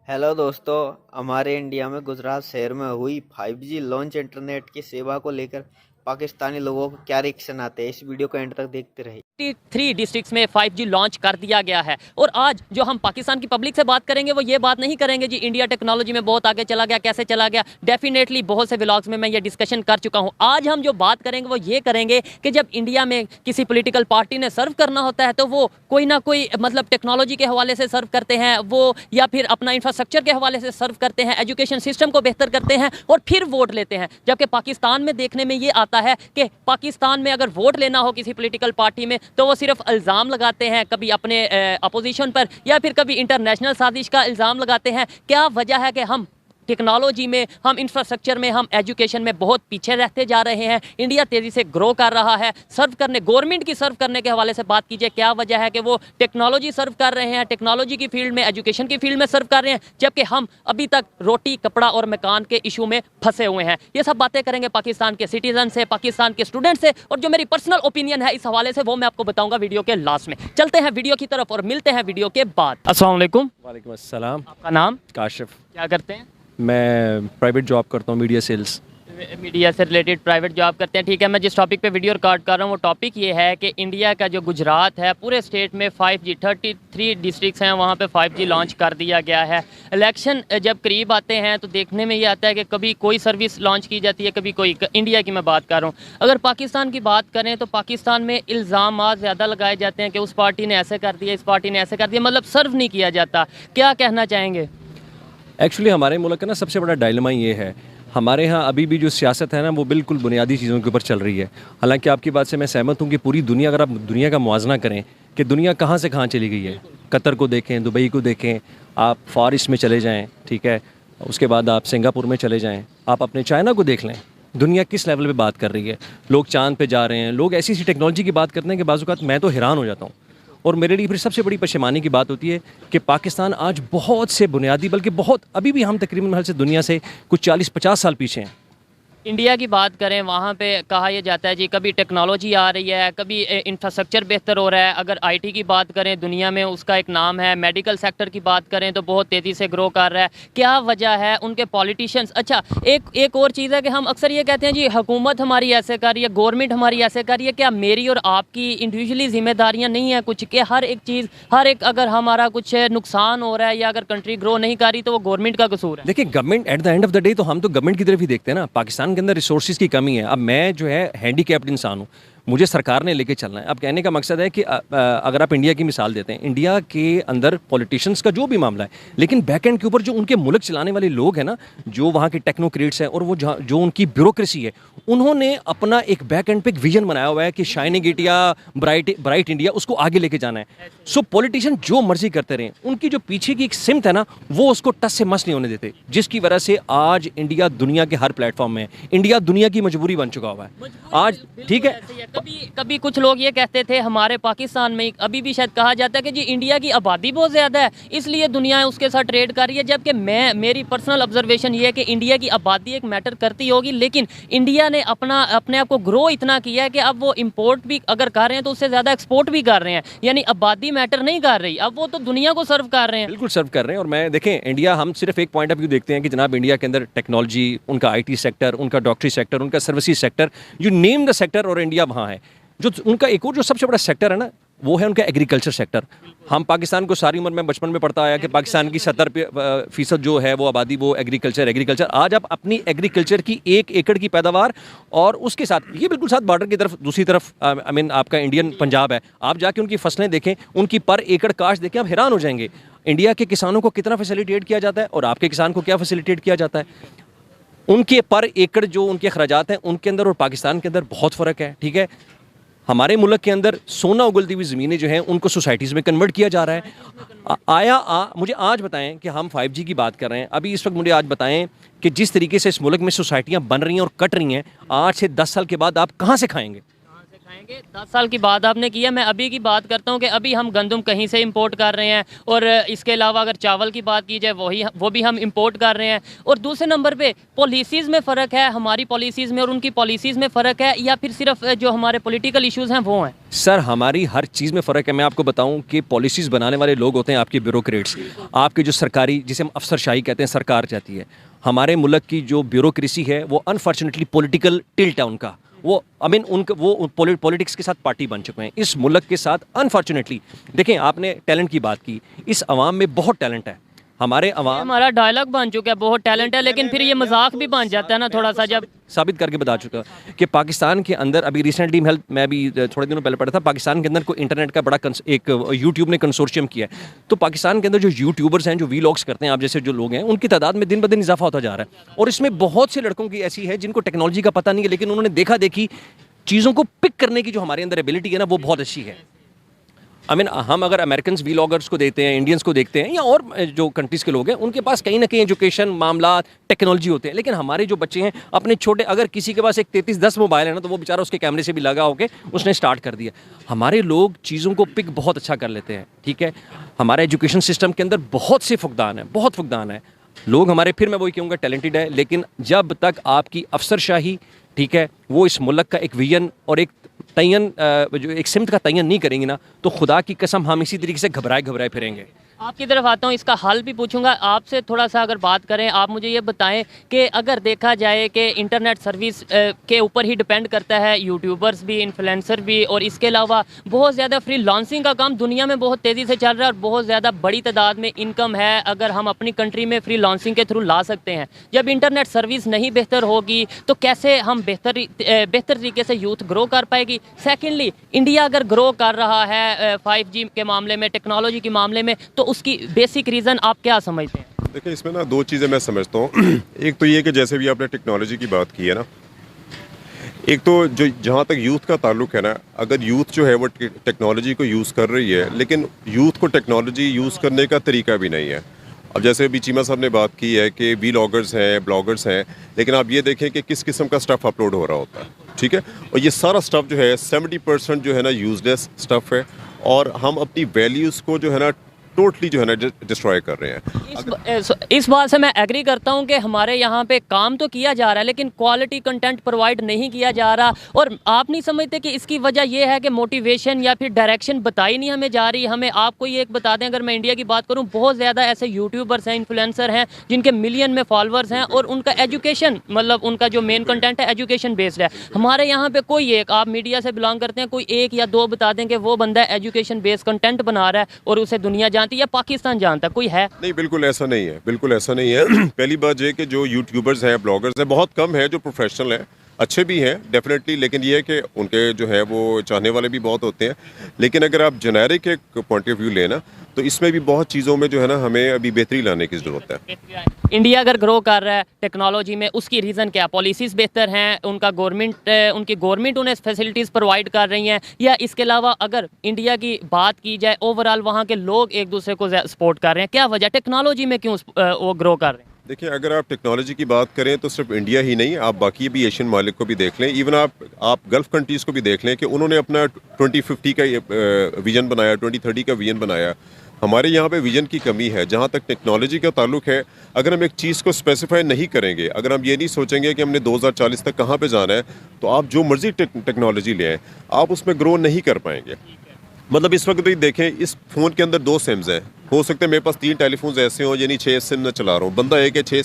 Hello दोस्तों। हमारे India में गुजरात शहर में हुई 5G लॉन्च इंटरनेट की सेवा को लेकर पाकिस्तानी लोगों को क्या रिएक्शन आते हैं, इस वीडियो को एंड तक देखते रहिए। 3 डिस्ट्रिक्ट्स में 5G लॉन्च कर दिया गया है। और आज जो हम पाकिस्तान की पब्लिक से बात करेंगे वो ये बात नहीं करेंगे जी इंडिया टेक्नोलॉजी में बहुत आगे चला गया, कैसे चला गया। डेफिनेटली बहुत से व्लॉग्स में मैं ये डिस्कशन कर चुका हूँ। आज हम जो बात करेंगे वो ये करेंगे कि जब इंडिया में किसी पॉलिटिकल पार्टी ने सर्व करना होता है तो वो कोई ना कोई मतलब टेक्नोलॉजी के हवाले से सर्व करते हैं वो, या फिर अपना इंफ्रास्ट्रक्चर के हवाले से सर्व करते हैं, एजुकेशन सिस्टम को बेहतर करते हैं और फिर वोट लेते हैं। जबकि पाकिस्तान में देखने में ये आता है कि पाकिस्तान में अगर वोट लेना हो किसी पॉलिटिकल पार्टी में तो वो सिर्फ इल्ज़ाम लगाते हैं, कभी अपने अपोजिशन पर या फिर कभी इंटरनेशनल साजिश का इल्ज़ाम लगाते हैं। क्या वजह है कि हम टेक्नोलॉजी में, हम इंफ्रास्ट्रक्चर में, हम एजुकेशन में बहुत पीछे रहते जा रहे हैं। इंडिया तेज़ी से ग्रो कर रहा है। सर्व करने, गवर्नमेंट की सर्व करने के हवाले से बात कीजिए, क्या वजह है कि वो टेक्नोलॉजी सर्व कर रहे हैं, टेक्नोलॉजी की फील्ड में, एजुकेशन की फील्ड में सर्व कर रहे हैं, जबकि हम अभी तक रोटी कपड़ा और मकान के इशू में फंसे हुए हैं। ये सब बातें करेंगे पाकिस्तान के सिटीजन से, पाकिस्तान के स्टूडेंट से, और जो मेरी पर्सनल ओपिनियन है इस हवाले से वो मैं आपको बताऊंगा वीडियो के लास्ट में। चलते हैं वीडियो की तरफ और मिलते हैं वीडियो के बाद। अस्सलाम वालेकुम। वालेकुम अस्सलाम। आपका नाम? काशिफ। क्या करते हैं? मैं प्राइवेट जॉब करता हूँ, मीडिया सेल्स। मीडिया से रिलेटेड प्राइवेट जॉब करते हैं, ठीक है। मैं जिस टॉपिक पे वीडियो रिकॉर्ड कर रहा हूँ वो टॉपिक ये है कि इंडिया का जो गुजरात है, पूरे स्टेट में 5G 33 डिस्ट्रिक्ट्स हैं, वहाँ पे 5G लॉन्च कर दिया गया है। इलेक्शन जब करीब आते हैं तो देखने में ये आता है कि कभी कोई सर्विस लॉन्च की जाती है, कभी कोई। इंडिया की मैं बात कर रहा हूँ। अगर पाकिस्तान की बात करें तो पाकिस्तान में इल्ज़ाम ज़्यादा लगाए जाते हैं कि उस पार्टी ने ऐसे कर दिया, इस पार्टी ने ऐसे कर दिया, मतलब सर्व नहीं किया जाता। क्या कहना चाहेंगे? एक्चुअली हमारे मुल्क का ना सबसे बड़ा डायलेमा ये है, हमारे यहाँ अभी भी जो सियासत है ना वो बिल्कुल बुनियादी चीज़ों के ऊपर चल रही है। हालांकि आपकी बात से मैं सहमत हूँ कि पूरी दुनिया, अगर आप दुनिया का मुआवजा करें कि दुनिया कहाँ से कहाँ चली गई है, कतर को देखें, दुबई को देखें, आप फार ईस्ट में चले जाएँ, ठीक है, उसके बाद आप सिंगापुर में चले जाएँ, आप अपने चाइना को देख लें, दुनिया किस लेवल पे बात कर रही है। लोग चांद पे जा रहे हैं, लोग ऐसी ऐसी टेक्नोलॉजी की बात करते हैं कि बाज़ औक़ात मैं तो हैरान हो जाता हूँ। और मेरे लिए फिर सबसे बड़ी पशेमानी की बात होती है कि पाकिस्तान आज बहुत से बुनियादी, बल्कि बहुत, अभी भी हम तकरीबन महल से दुनिया से कुछ 40-50 साल पीछे हैं। इंडिया की बात करें, वहाँ पे कहा यह जाता है जी कभी टेक्नोलॉजी आ रही है, कभी इंफ्रास्ट्रक्चर बेहतर हो रहा है। अगर आईटी की बात करें, दुनिया में उसका एक नाम है। मेडिकल सेक्टर की बात करें तो बहुत तेज़ी से ग्रो कर रहा है। क्या वजह है? उनके पॉलिटिशियंस। अच्छा, एक और चीज़ है कि हम अक्सर ये कहते हैं जी हुकूमत हमारी ऐसे कर रही है, गवर्नमेंट हमारी ऐसे कर रही है। क्या मेरी और आपकी इंडिविजुअली जिम्मेदारियाँ नहीं है कुछ, कि हर एक चीज़, हर एक, अगर हमारा कुछ नुकसान हो रहा है या अगर कंट्री ग्रो नहीं कर रही तो वो गवर्नमेंट का कसूर है? देखिए, government at the end of the day तो हम तो गवर्नमेंट की तरफ ही देखते हैं ना। पाकिस्तान के अंदर रिसोर्सेज की कमी है। अब मैं जो है हैंडीकैप्ड इंसान हूँ, मुझे सरकार ने लेके चलना है। अब कहने का मकसद है कि अगर आप इंडिया की मिसाल देते हैं, इंडिया के अंदर पॉलिटिशियंस का जो भी मामला है, लेकिन बैक एंड के ऊपर जो उनके मुल्क चलाने वाले लोग हैं ना, जो वहाँ के टेक्नोक्रेट्स हैं और वो जो उनकी ब्यूरोक्रेसी है, उन्होंने अपना एक बैक एंड पे एक विजन बनाया हुआ है कि शाइनिंग इंडिया, ब्राइट इंडिया, उसको आगे लेके जाना है। सो पॉलिटिशियन जो मर्जी करते रहे, उनकी जो पीछे की एक सिमत है ना, वो उसको टस से मस नहीं होने देते, जिसकी वजह से आज इंडिया दुनिया के हर प्लेटफॉर्म में है। इंडिया दुनिया की मजबूरी बन चुका हुआ है आज, ठीक है। कभी कुछ लोग ये कहते थे हमारे पाकिस्तान में, अभी भी शायद कहा जाता है कि जी इंडिया की आबादी बहुत ज़्यादा है इसलिए दुनिया उसके साथ ट्रेड कर रही है। जबकि मेरी पर्सनल ऑब्जर्वेशन ये है कि इंडिया की आबादी एक मैटर करती होगी, लेकिन इंडिया ने अपने आप को ग्रो इतना किया है कि अब वो इंपोर्ट भी अगर कर रहे हैं तो उससे ज़्यादा एक्सपोर्ट भी कर रहे हैं। यानी आबादी मैटर नहीं कर रही, अब वो तो दुनिया को सर्व कर रहे हैं। बिल्कुल सर्व कर रहे हैं। और मैं देखें, इंडिया, हम सिर्फ एक पॉइंट ऑफ व्यू देखते हैं कि जनाब इंडिया के अंदर टेक्नोलॉजी, उनका आईटी सेक्टर, उनका डॉक्टरी सेक्टर, उनका services sector, you name the sector, और इंडिया वहाँ है। जो उनका एक और जो सबसे बड़ा सेक्टर है ना, वो है उनका एग्रीकल्चर सेक्टर। हम पाकिस्तान को सारी उम्र में बचपन में पढ़ता आया कि पाकिस्तान की 70% जो है वो आबादी, वो एग्रीकल्चर। आज आप अपनी एग्रीकल्चर की 1 एकड़ की पैदावार, और उसके साथ ये बिल्कुल साथ बॉर्डर की तरफ, दूसरी तरफ आई मीन आपका इंडियन पंजाब है, आप जाके उनकी फसलें देखें, उनकी पर एकड़ काश्त देखें, आप हैरान हो जाएंगे। इंडिया के किसानों को कितना फैसिलिटेट किया जाता है और आपके किसान को क्या फैसिलिटेट किया जाता है। उनके पर एकड़ जो उनके अखराजात हैं, उनके अंदर और पाकिस्तान के अंदर बहुत फ़र्क है, ठीक है। हमारे मुल्क के अंदर सोना उगलती हुई ज़मीनें जो हैं उनको सोसाइटीज़ में कन्वर्ट किया जा रहा है। मुझे आज बताएं कि हम 5G की बात कर रहे हैं, अभी इस वक्त मुझे आज बताएं कि जिस तरीके से इस मुल्क में सोसाइटियाँ बन रही हैं और कट रही हैं, 8 से 10 साल के बाद आप कहाँ से खाएंगे? आएंगे। 10 साल की बात आपने की है, मैं अभी की बात करता हूँ कि अभी हम गंदम कहीं से इंपोर्ट कर रहे हैं, और इसके अलावा अगर चावल की बात की जाए वो भी हम इंपोर्ट कर रहे हैं। और दूसरे नंबर पे पॉलिसीज़ में फ़र्क है, हमारी पॉलिसीज़ में और उनकी पॉलिसीज़ में फ़र्क है, या फिर सिर्फ जो हमारे पॉलिटिकल इश्यूज़ हैं वो हैं? सर, हमारी हर चीज़ में फ़र्क है। मैं आपको बताऊं कि पॉलिसीज़ बनाने वाले लोग होते हैं आपके ब्यूरोक्रेट्स, आपके जो सरकारी, जिसे हम अफसरशाही कहते हैं, सरकार चाहती है। हमारे मुल्क की जो ब्यूरोक्रेसी है वो अनफॉर्चुनेटली पॉलिटिकल टिल्ट है उनका। वो उनका वो पॉलिटिक्स के साथ पार्टी बन चुके हैं इस मुल्क के साथ, अनफॉर्चुनेटली। देखें, आपने टैलेंट की बात की, इस अवाम में बहुत टैलेंट है। हमारा डायलॉग बन चुका है, बहुत टैलेंट है, लेकिन फिर ये मजाक भी बन जाता है ना थोड़ा सा, जब साबित करके बता चुका कि पाकिस्तान के अंदर अभी रिसेंटली मैं भी थोड़े दिनों पहले पढ़ा था, पाकिस्तान के अंदर कोई इंटरनेट का बड़ा एक यूट्यूब ने कंसोर्शियम किया है। तो पाकिस्तान के अंदर जो यूट्यूबर्स हैं, जो वीलॉग्स करते हैं, आप जैसे जो लोग हैं, उनकी तादाद में दिन ब दिन इजाफा होता जा रहा है। और इसमें बहुत से लड़कों की ऐसी है जिनको टेक्नोलॉजी का पता नहीं है, लेकिन उन्होंने देखा देखी चीज़ों को पिक करने की जो हमारे अंदर एबिलिटी है ना, वो बहुत अच्छी है। हम अगर अमेरिकन वीलॉगर्स को देखते हैं, इंडियंस को देखते हैं, या और जो कंट्रीज़ के लोग हैं, उनके पास कहीं ना कहीं एजुकेशन मामला, टेक्नोलॉजी होते हैं। लेकिन हमारे जो बच्चे हैं अपने छोटे, अगर किसी के पास एक 3310 मोबाइल है ना, तो वो बेचारा उसके कैमरे से भी लगा होके उसने स्टार्ट कर दिया। हमारे लोग चीज़ों को पिक बहुत अच्छा कर लेते हैं, ठीक है। हमारे एजुकेशन सिस्टम के अंदर बहुत से फुकदान है, बहुत फुकदान है। लोग हमारे, फिर मैं वही कहूँगा, टैलेंटेड है, लेकिन जब तक आपकी अफसरशाही, ठीक है, वो इस मुल्क का एक विजन और एक जो एक सिमत का तयन नहीं करेंगे ना, तो खुदा की कसम हम इसी तरीके से घबराए फिरेंगे। आपकी तरफ आता हूँ, इसका हल भी पूछूंगा आपसे। थोड़ा सा अगर बात करें, आप मुझे ये बताएं कि अगर देखा जाए कि इंटरनेट सर्विस के ऊपर ही डिपेंड करता है यूट्यूबर्स भी, इन्फ्लुएंसर भी, और इसके अलावा बहुत ज़्यादा फ्रीलांसिंग का काम दुनिया में बहुत तेज़ी से चल रहा है और बहुत ज़्यादा बड़ी तादाद में इनकम है, अगर हम अपनी कंट्री में फ्रीलांसिंग के थ्रू ला सकते हैं। जब इंटरनेट सर्विस नहीं बेहतर होगी तो कैसे हम बेहतर तरीके से यूथ ग्रो कर पाएगी? सेकेंडली, इंडिया अगर ग्रो कर रहा है 5G के मामले में, टेक्नोलॉजी के मामले में, तो उसकी बेसिक रीज़न आप क्या समझते हैं? देखिए, इसमें ना दो चीज़ें मैं समझता हूँ। एक तो ये कि जैसे भी आपने टेक्नोलॉजी की बात की है ना, एक तो जो जहाँ तक यूथ का ताल्लुक है ना, अगर यूथ जो है वो टेक्नोलॉजी को यूज़ कर रही है, लेकिन यूथ को टेक्नोलॉजी यूज़ करने का तरीका भी नहीं है। अब जैसे अभी चीमा साहब ने बात की है कि वीलॉगर्स हैं, ब्लॉगर्स हैं, लेकिन आप ये देखें कि किस किस्म का स्टफ़ अपलोड हो रहा होता है, ठीक है। और ये सारा स्टफ़ जो है 70% जो है ना यूजलेस स्टफ़ है, और हम अपनी वैल्यूज़ को जो है ना टोटली जो है ना डिस्ट्रॉय कर रहे हैं। इस बात से मैं एग्री करता हूं कि हमारे यहाँ पे काम तो किया जा रहा है, लेकिन क्वालिटी कंटेंट प्रोवाइड नहीं किया जा रहा। और आप नहीं समझते कि इसकी वजह यह है कि मोटिवेशन या फिर डायरेक्शन बताई नहीं हमें जा रही? हमें आपको ये एक बता दें, अगर मैं इंडिया की बात करूँ, बहुत ज़्यादा ऐसे यूट्यूबर्स हैं, इन्फ्लुएंसर हैं, जिनके मिलियन में फॉलोअर्स हैं, और उनका एजुकेशन, मतलब उनका जो मेन कंटेंट है एजुकेशन बेस्ड है। हमारे यहाँ पे कोई एक, आप मीडिया से बिलोंग करते हैं, कोई एक या दो बता दें कि वो बंदा एजुकेशन बेस्ड कंटेंट बना रहा है और उसे दुनिया जानती है या पाकिस्तान जानता है, कोई है? नहीं, बिल्कुल ऐसा नहीं है, बिल्कुल ऐसा नहीं है। पहली बात ये कि जो यूट्यूबर्स हैं, ब्लॉगर्स हैं, बहुत कम है जो प्रोफेशनल हैं, अच्छे भी हैं डेफिनेटली, लेकिन ये है कि उनके जो है वो चाहने वाले भी बहुत होते हैं। लेकिन अगर आप जेनेरिक एक पॉइंट ऑफ व्यू लेना, तो इसमें भी बहुत चीज़ों में जो है ना हमें अभी बेहतरी लाने की ज़रूरत है। इंडिया अगर ग्रो कर रहा है टेक्नोलॉजी में, उसकी रीज़न क्या? पॉलिसीज़ बेहतर हैं, उनकी गवर्नमेंट उन्हें फैसिलिटीज़ प्रोवाइड कर रही हैं, या इसके अलावा अगर इंडिया की बात की जाए ओवरऑल, वहाँ के लोग एक दूसरे को सपोर्ट कर रहे हैं? क्या वजह, टेक्नोलॉजी में क्यों वो ग्रो कर रहे हैं? देखिए, अगर आप टेक्नोलॉजी की बात करें तो सिर्फ इंडिया ही नहीं, आप बाकी भी एशियन मालिक को भी देख लें, इवन आप गल्फ़ कंट्रीज़ को भी देख लें कि उन्होंने अपना 2050 का विजन बनाया, 2030 का विजन बनाया। हमारे यहाँ पे विजन की कमी है। जहाँ तक टेक्नोलॉजी का ताल्लुक है, अगर हम एक चीज़ को स्पेसिफाई नहीं करेंगे, अगर हम ये नहीं सोचेंगे कि हमने 2040 तक कहाँ पे जाना है, तो आप जो मर्जी टेक्नोलॉजी ले आएँ, आप उसमें ग्रो नहीं कर पाएंगे। मतलब इस वक्त भी देखें, इस फ़ोन के अंदर 2 सिम्स हैं, हो सकता है मेरे पास 3 टेलीफोन्स ऐसे हों, यानी 6 सिम मैं चला रहा हूँ, बंदा एक है 6